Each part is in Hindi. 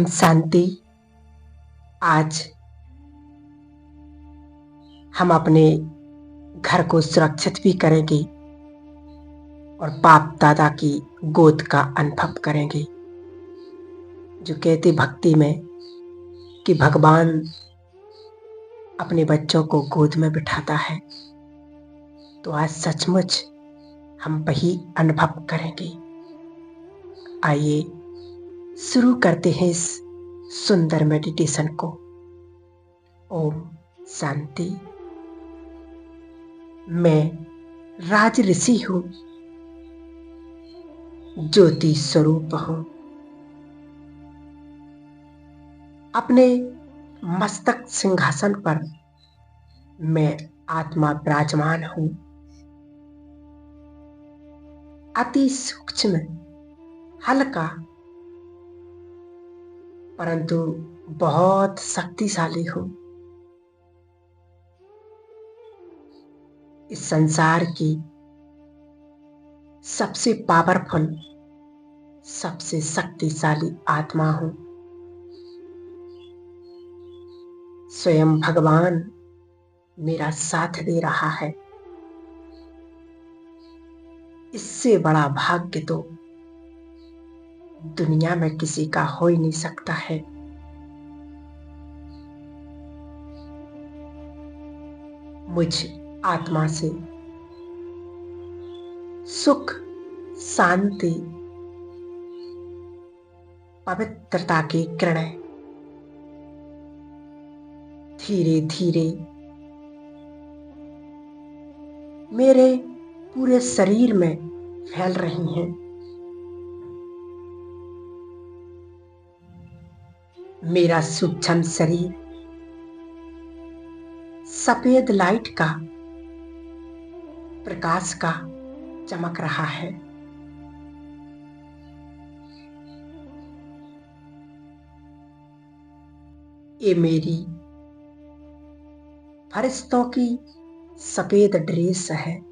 ओम शांति। आज हम अपने घर को सुरक्षित भी करेंगे और बाप दादा की गोद का अनुभव करेंगे। जो कहते भक्ति में कि भगवान अपने बच्चों को गोद में बिठाता है, तो आज सचमुच हम वही अनुभव करेंगे। आइए शुरू करते हैं इस सुंदर मेडिटेशन को। ओम शांति। मैं राज ऋषि हूं, ज्योति स्वरूप हूं। अपने मस्तक सिंहासन पर मैं आत्मा विराजमान हूं। अति सूक्ष्म, हल्का, परंतु बहुत शक्तिशाली हूं। इस संसार की सबसे पावरफुल, सबसे शक्तिशाली आत्मा हूं। स्वयं भगवान मेरा साथ दे रहा है। इससे बड़ा भाग्य तो दुनिया में किसी का हो ही नहीं सकता है। मुझ आत्मा से सुख, शांति, पवित्रता की किरणें धीरे धीरे मेरे पूरे शरीर में फैल रही हैं। मेरा सूक्ष्म शरीर सफेद लाइट का, प्रकाश का चमक रहा है। ये मेरी फरिश्तों की सफेद ड्रेस है।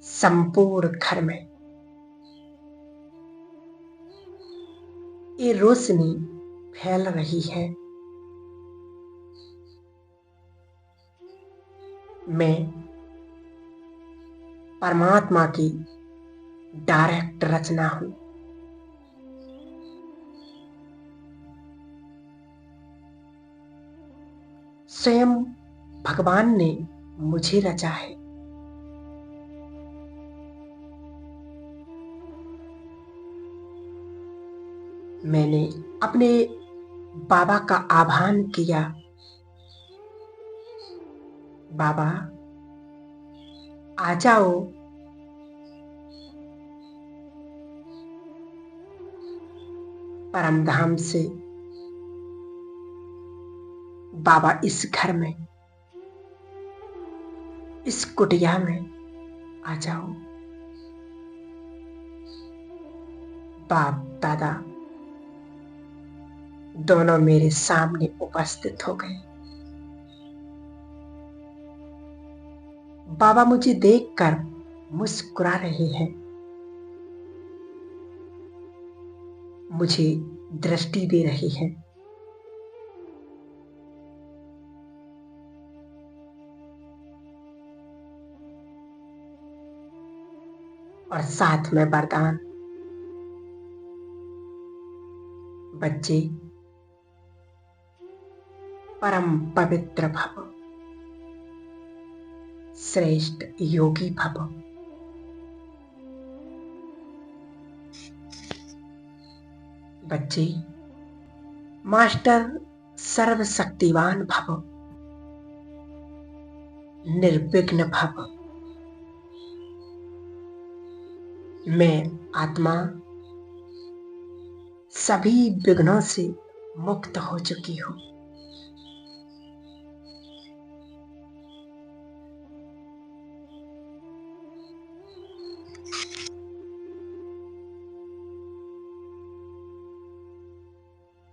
संपूर्ण घर में ये रोशनी फैल रही है। मैं परमात्मा की डायरेक्ट रचना हूं। स्वयं भगवान ने मुझे रचा है। मैंने अपने बाबा का आह्वान किया, बाबा आ जाओ। परमधाम से बाबा इस घर में, इस कुटिया में आ जाओ। बाप दादा दोनों मेरे सामने उपस्थित हो गए। बाबा मुझे देखकर मुस्कुरा रहे हैं, मुझे दृष्टि दे रहे हैं। और साथ में वरदान, बच्चे परम पवित्र भव, श्रेष्ठ योगी भव। बच्चे मास्टर सर्वशक्तिवान भव, निर्विघ्न भव। मैं आत्मा सभी विघ्नों से मुक्त हो चुकी हूं।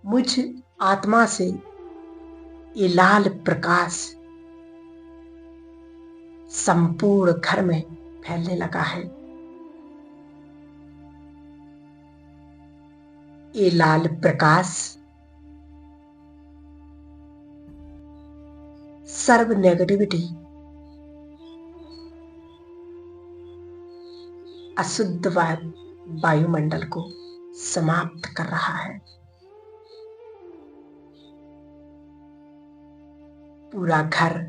मुझ आत्मा से ये लाल प्रकाश संपूर्ण घर में फैलने लगा है। ये लाल प्रकाश सर्व नेगेटिविटी, अशुद्ध वायुमंडल को समाप्त कर रहा है। पूरा घर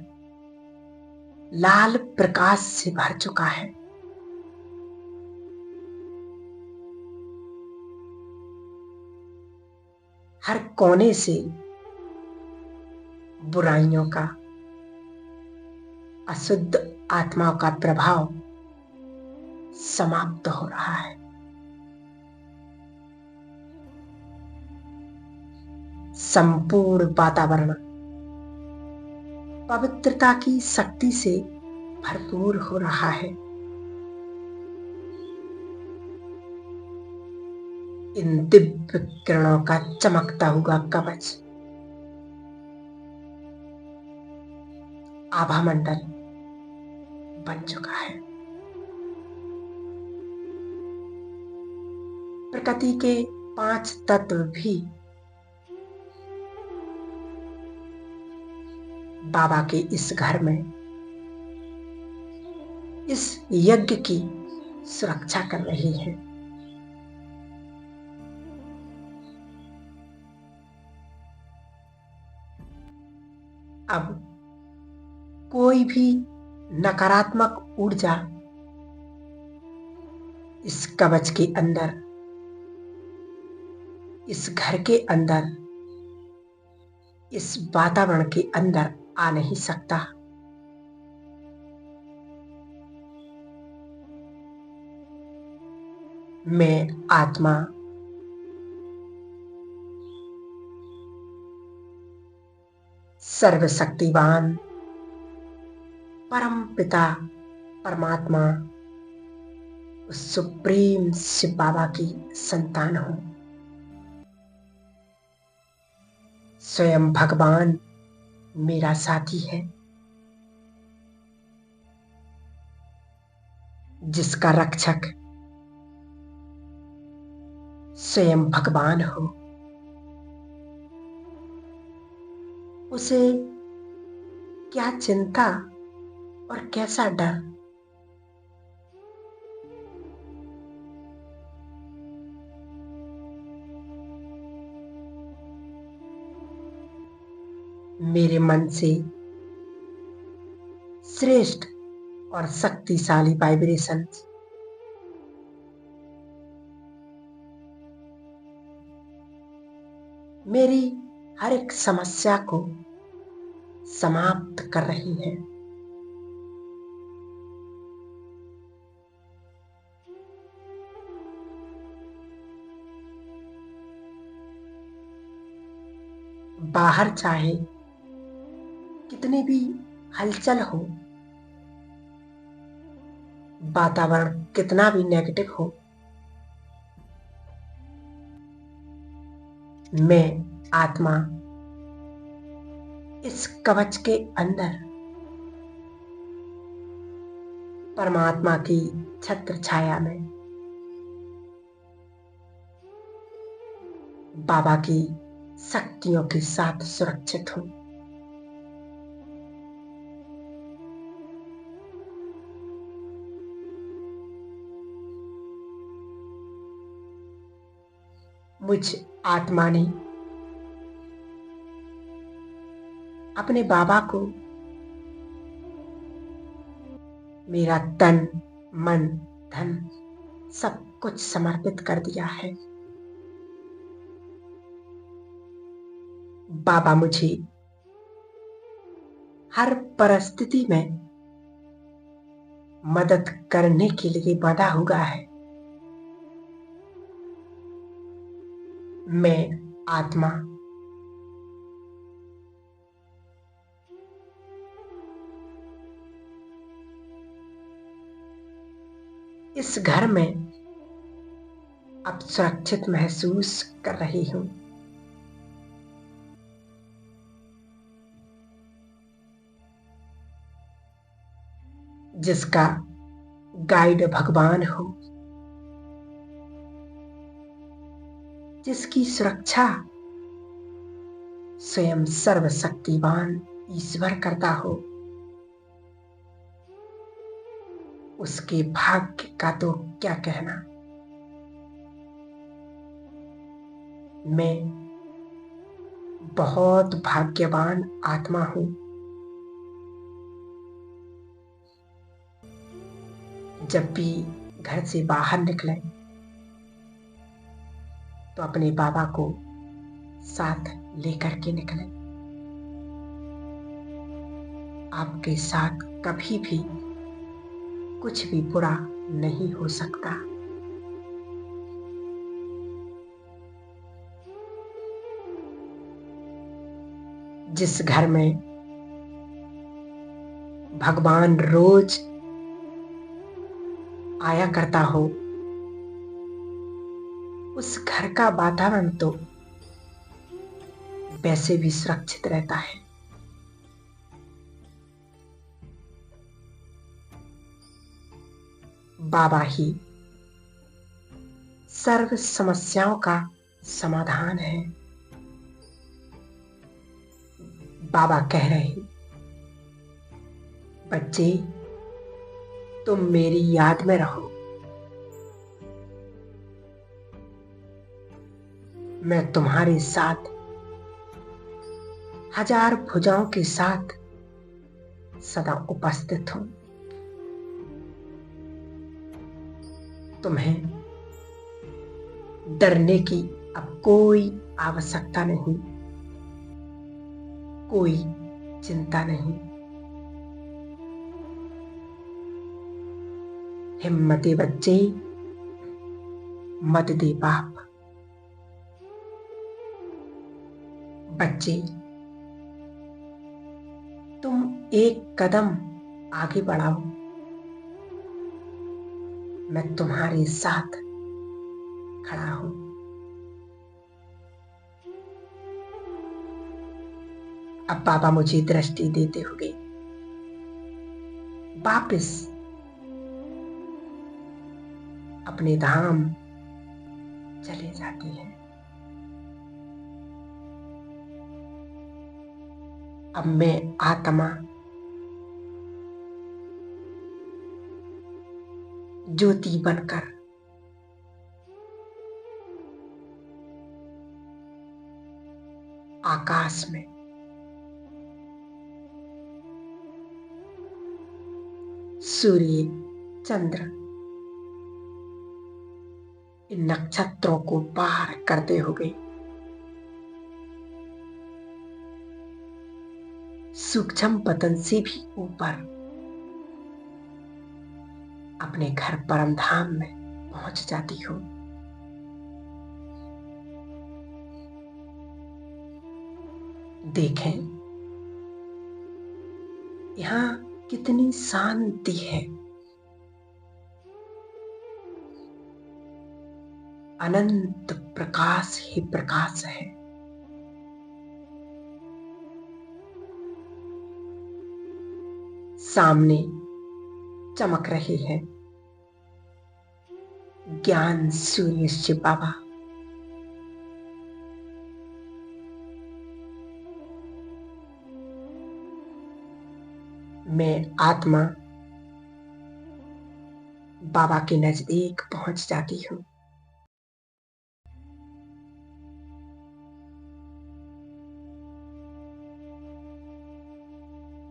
लाल प्रकाश से भर चुका है। हर कोने से बुराइयों का, अशुद्ध आत्माओं का प्रभाव समाप्त हो रहा है। संपूर्ण वातावरण पवित्रता की शक्ति से भरपूर हो रहा है। इन दिव्य किरणों का चमकता हुआ कवच आभा मंडल बन चुका है। प्रकृति के 5 तत्व भी बाबा के इस घर में इस यज्ञ की सुरक्षा कर रही है। अब कोई भी नकारात्मक ऊर्जा इस कवच के अंदर, इस घर के अंदर, इस वातावरण के अंदर आ नहीं सकता। मैं आत्मा सर्वशक्तिवान परम पिता परमात्मा उस सुप्रीम शिव बाबा की संतान हूं। स्वयं भगवान मेरा साथी है, जिसका रक्षक स्वयं भगवान हो। उसे क्या चिंता और कैसा डर। मेरे मन से श्रेष्ठ और शक्तिशाली वाइब्रेशंस मेरी हर एक समस्या को समाप्त कर रही है। बाहर चाहे कितनी भी हलचल हो, वातावरण कितना भी नेगेटिव हो, मैं आत्मा इस कवच के अंदर परमात्मा की छत्र छाया में बाबा की शक्तियों के साथ सुरक्षित हूं। मुझ आत्मा ने अपने बाबा को मेरा तन, मन, धन सब कुछ समर्पित कर दिया है। बाबा मुझे हर परिस्थिति में मदद करने के लिए बंधा हुआ है। मैं आत्मा इस घर में अब सुरक्षित महसूस कर रही हूं। जिसका गाइड भगवान हो, जिसकी सुरक्षा स्वयं सर्वशक्तिवान ईश्वर करता हो, उसके भाग्य का तो क्या कहना। मैं बहुत भाग्यवान आत्मा हूं। जब भी घर से बाहर निकले तो अपने बाबा को साथ लेकर के निकले। आपके साथ कभी भी कुछ भी बुरा नहीं हो सकता। जिस घर में भगवान रोज आया करता हो, उस घर का वातावरण तो वैसे भी सुरक्षित रहता है। बाबा ही सर्व समस्याओं का समाधान है। बाबा कह रहे हैं, बच्चे तुम मेरी याद में रहो, मैं तुम्हारे साथ हजार भुजाओं के साथ सदा उपस्थित हूं। तुम्हें डरने की अब कोई आवश्यकता नहीं, कोई चिंता नहीं। हिम्मती बच्चे, मत दे बाप। बच्चे तुम एक कदम आगे बढ़ाओ, मैं तुम्हारे साथ खड़ा हूं। अब बाबा मुझे दृष्टि देते हुए वापस अपने धाम चले जाते हैं। अब मैं आत्मा ज्योति बनकर आकाश में सूर्य, चंद्र, इन नक्षत्रों को पार करते हुए सूक्ष्म पतन से भी ऊपर अपने घर परम धाम में पहुंच जाती हूं। देखें यहां कितनी शांति है। अनंत प्रकाश ही प्रकाश है। सामने चमक रहे हैं ज्ञान सूर्य शिव बाबा। मैं आत्मा बाबा के नजदीक पहुंच जाती हूं।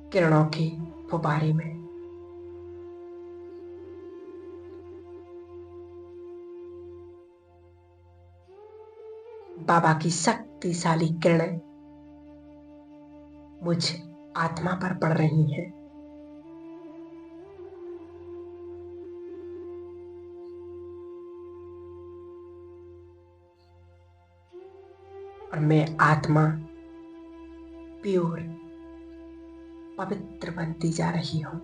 किरणों के फुब्बारे में बाबा की शक्तिशाली किरणें मुझ आत्मा पर पड़ रही हैं। और मैं आत्मा प्योर पवित्र बनती जा रही हूं।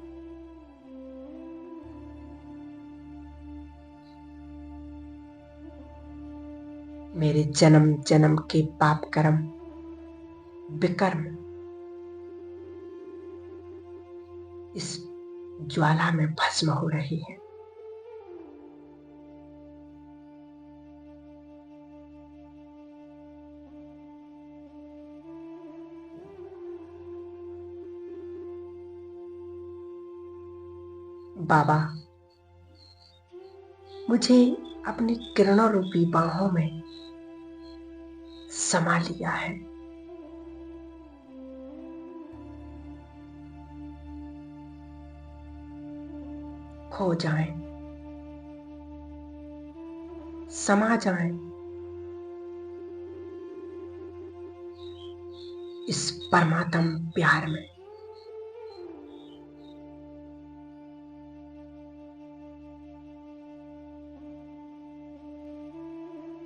मेरे जन्म जन्म के पाप कर्म विकर्म इस ज्वाला में भस्म हो रही है। बाबा मुझे अपनी किरणों रूपी बाहों में समा लिया है। खो जाएं, समा जाएं इस परमात्म प्यार में।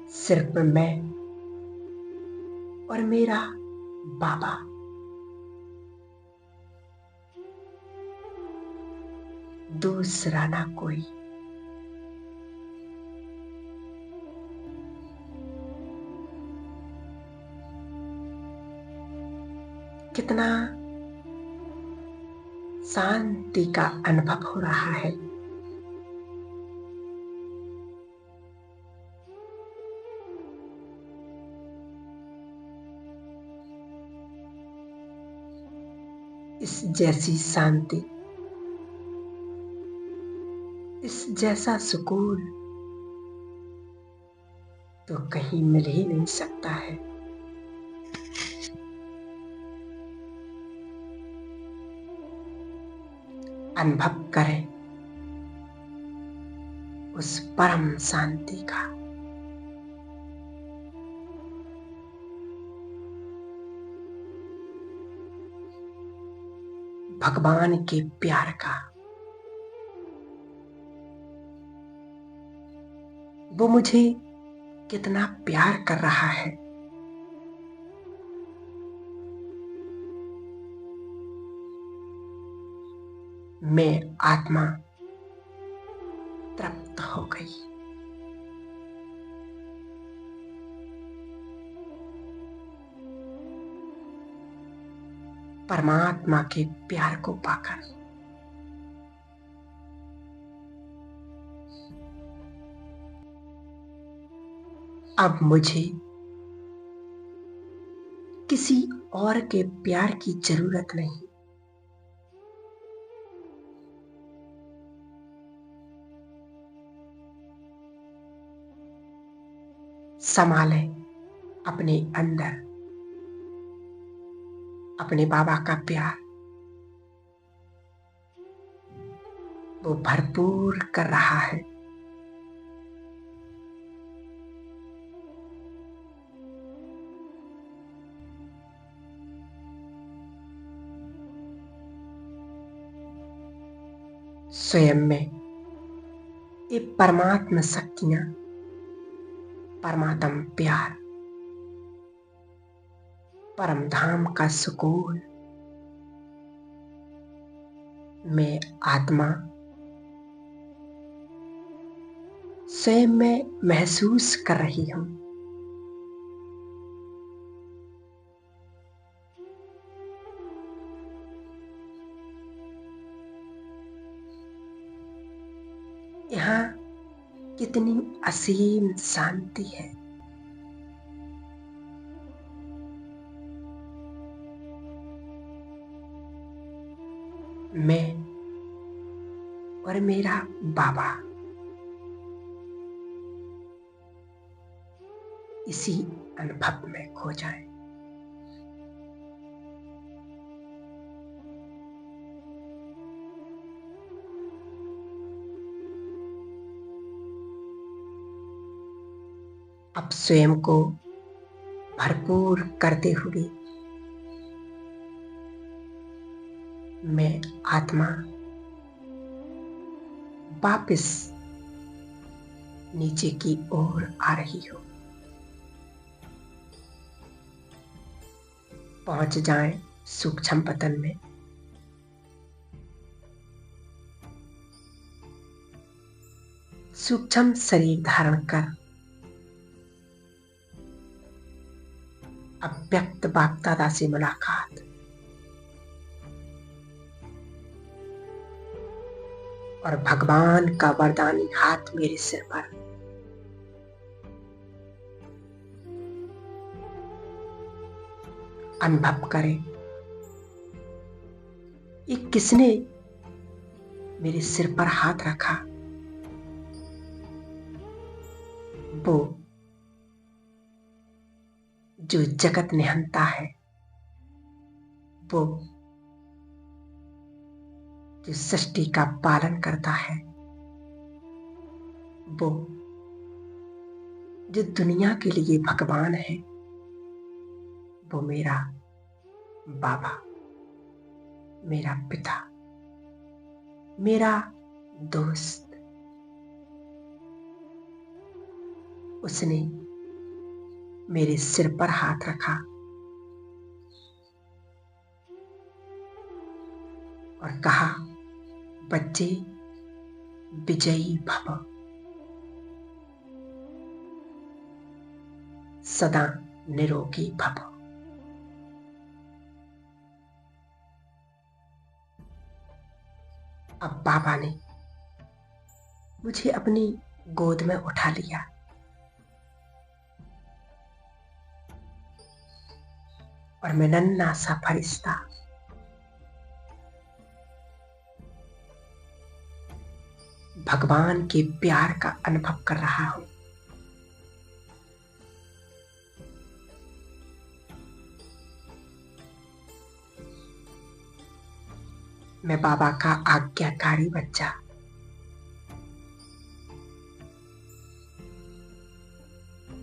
सिर्फ मैं और मेरा बाबा, दूसरा ना कोई। कितना शांति का अनुभव हो रहा है। इस जैसी शांति, इस जैसा सुकून तो कहीं मिल ही नहीं सकता है। अनुभव करें उस परम शांति का। भगवान के प्यार का। वो मुझे कितना प्यार कर रहा है। मैं आत्मा तृप्त हो गई। परमात्मा के प्यार को पाकर। अब मुझे किसी और के प्यार की जरूरत नहीं। संभाले अपने अंदर अपने बाबा का प्यार। वो भरपूर कर रहा है। स्वयं में ये परमात्मा शक्तियां, परमात्म प्यार, परम धाम का सुकून मैं आत्मा स्वयं में महसूस कर रही हूं। यहाँ कितनी असीम शांति है। मैं और मेरा बाबा इसी अनुभव में खो जाए। अब स्वयं को भरपूर करते हुए मैं आत्मा वापस नीचे की ओर आ रही हूं। पहुंच जाएं सूक्ष्म पतन में। सूक्ष्म शरीर धारण कर अव्यक्त बाप दादा से मुलाकात। और भगवान का वरदानी हाथ मेरे सिर पर। अनुभव करें ये किसने मेरे सिर पर हाथ रखा। वो जो जगत निहंता है, वो जो सृष्टि का पालन करता है, वो जो दुनिया के लिए भगवान है, वो मेरा बाबा, मेरा पिता, मेरा दोस्त। उसने मेरे सिर पर हाथ रखा और कहा, बच्चे विजयी भव, सदा निरोगी भव। अब बाबा ने मुझे अपनी गोद में उठा लिया और मैं नन्हा सा फरिश्ता भगवान के प्यार का अनुभव कर रहा हूं। मैं बाबा का आज्ञाकारी बच्चा,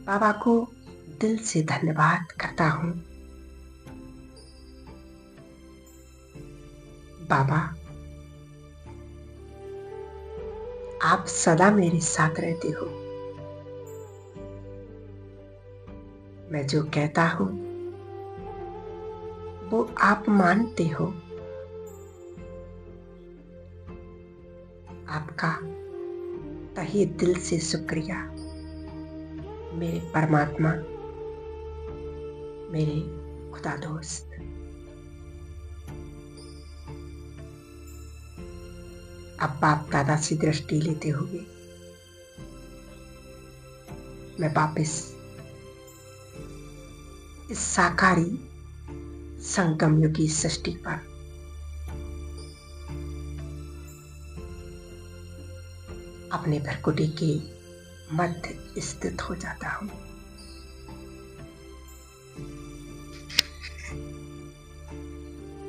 बाबा को दिल से धन्यवाद करता हूं। बाबा, आप सदा मेरे साथ रहते हो। मैं जो कहता हूं वो आप मानते हो। आपका तहे दिल से शुक्रिया मेरे परमात्मा, मेरे खुदा दोस्त। अब बाप दादा से दृष्टि लेते हुए मैं वापिस इस साकारी संगम युगी सृष्टि पर अपने भ्रकुटी के मध्य स्थित हो जाता हूं।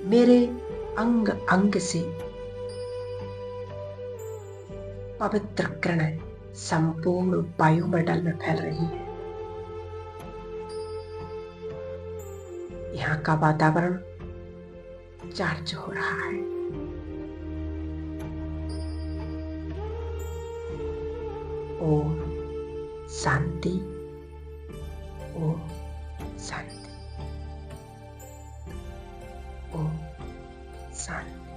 मेरे अंग अंग से पवित्र किरणें संपूर्ण वायुमंडल में फैल रही है। यहाँ का वातावरण चार्ज हो रहा है। ओम शांति, ओम शांति, ओम शांति।